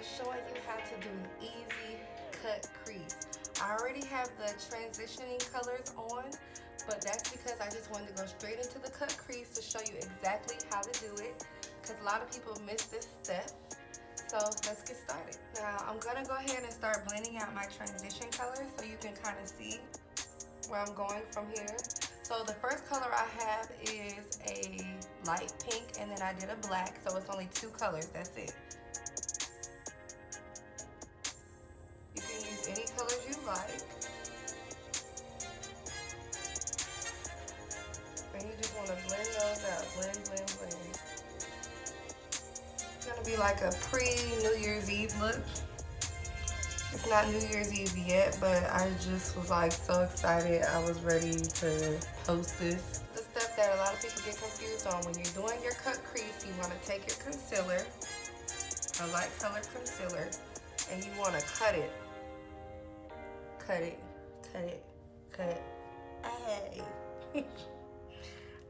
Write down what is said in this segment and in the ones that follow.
showing you how to do an easy cut crease. I already have the transitioning colors on, but that's because I just wanted to go straight into the cut crease to show you exactly how to do it, because a lot of people miss this step. So let's get started. Now I'm gonna go ahead and start blending out my transition colors so you can kind of see where I'm going from here. So the first color I have is a light pink, and then I did a black, so it's only two colors, that's it. You can use any colors you like. And you just want to blend those out, blend, blend, blend. It's gonna be like a pre-New Year's Eve look. It's not New Year's Eve yet, but I just was like so excited. I was ready to post this. The step that a lot of people get confused on: when you're doing your cut crease, you want to take your concealer, a light colored concealer, and you want to cut it. Cut it, cut it, cut it. Hey.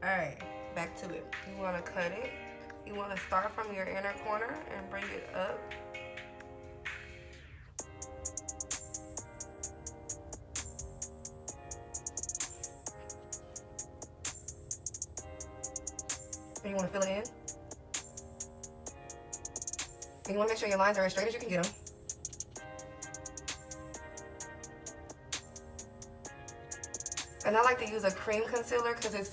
Alright, back to it. You want to cut it. You want to start from your inner corner and bring it up. And you want to fill it in. And you want to make sure your lines are as straight as you can get them. And I like to use a cream concealer because it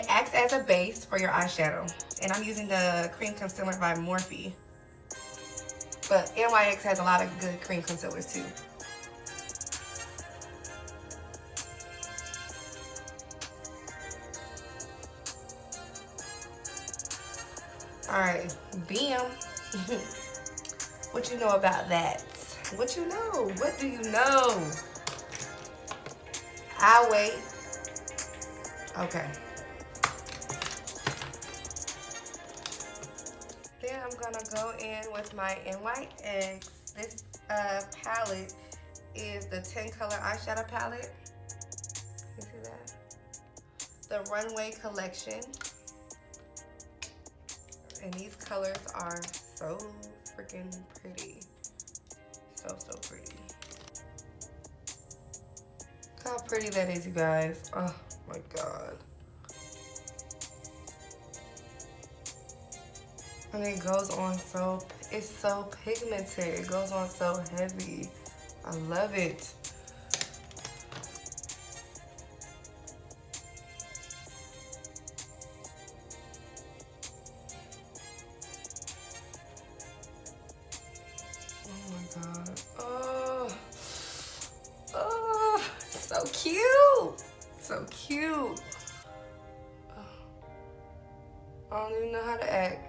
acts as a base for your eyeshadow. And I'm using the cream concealer by Morphe. But NYX has a lot of good cream concealers too. Alright, bam. What you know about that? What you know? What do you know? I'll wait. Okay. Then I'm gonna go in with my NYX. This palette is the 10 color eyeshadow palette. You see that? The Runway collection. And these colors are so freaking pretty. So pretty. Look how pretty that is, you guys. Oh my god. And it goes on so, it's so pigmented. It goes on so heavy. I love it. Oh, so cute. So cute. I don't even know how to act.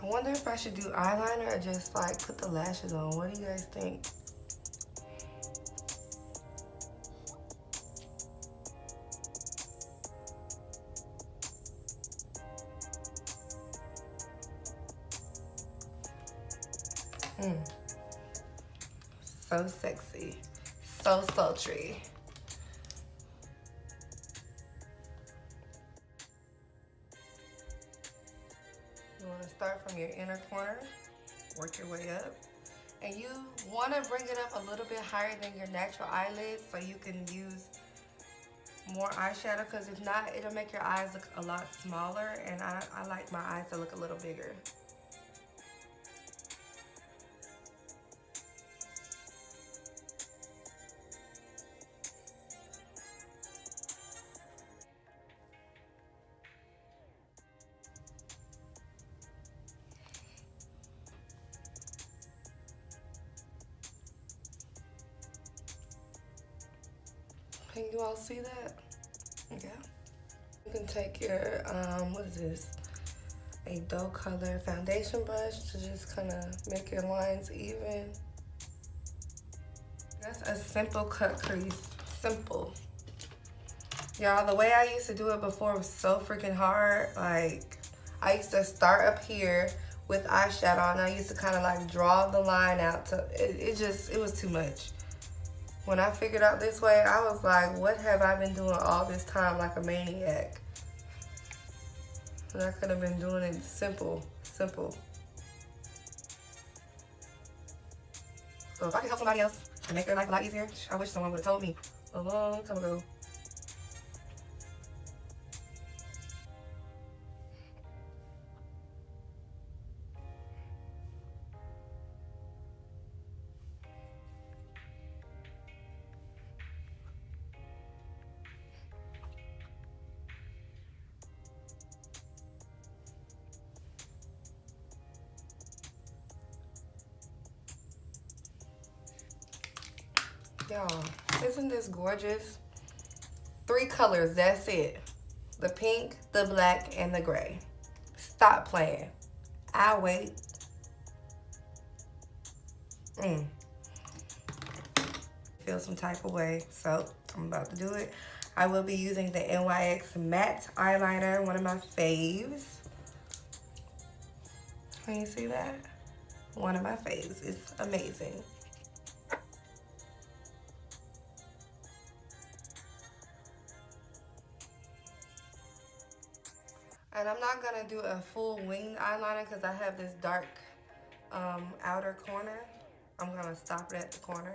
I wonder if I should do eyeliner or just like put the lashes on. What do you guys think? So sexy, so sultry. You want to start from your inner corner, work your way up, and you want to bring it up a little bit higher than your natural eyelid so you can use more eyeshadow, because if not, it'll make your eyes look a lot smaller, and I like my eyes to look a little bigger. Can you all see that? Yeah. You can take your, what is this? A doe color foundation brush to just kind of make your lines even. That's a simple cut crease. Simple. Y'all, the way I used to do it before was so freaking hard. Like, I used to start up here with eyeshadow, and I used to kind of like draw the line out to, it was too much. When I figured out this way, I was like, what have I been doing all this time like a maniac? And I could have been doing it simple. So if I could help somebody else and make their life a lot easier, I wish someone would have told me a long time ago. Y'all, isn't this gorgeous? 3 colors, that's it. The pink, the black, and the gray. Stop playing. I'll wait. Feel some type of way, so I'm about to do it. I will be using the NYX matte eyeliner, one of my faves. Can you see that? One of my faves. It's amazing. And I'm not gonna do a full winged eyeliner because I have this dark outer corner. I'm gonna stop it at the corner.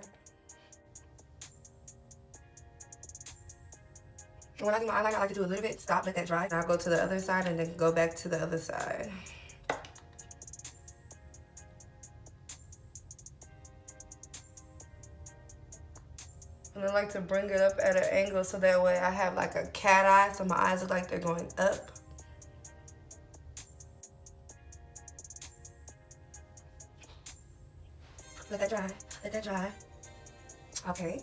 And when I do my eyeliner, I like to do a little bit, stop, let that dry, and I'll go to the other side and then go back to the other side. And I like to bring it up at an angle so that way I have like a cat eye, so my eyes look like they're going up. Let that dry, let that dry. Okay.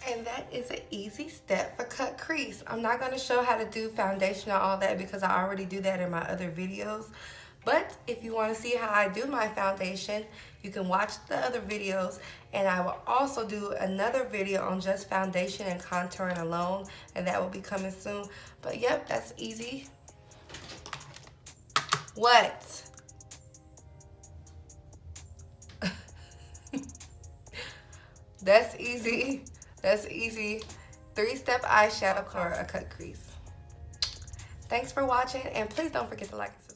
And that is an easy step for cut crease. I'm not going to show how to do foundation and all that because I already do that in my other videos. But if you want to see how I do my foundation, you can watch the other videos. And I will also do another video on just foundation and contouring alone. And that will be coming soon. But yep, that's easy. What? That's easy. That's easy. 3-step eyeshadow for a cut crease. Thanks for watching, and please don't forget to like and subscribe.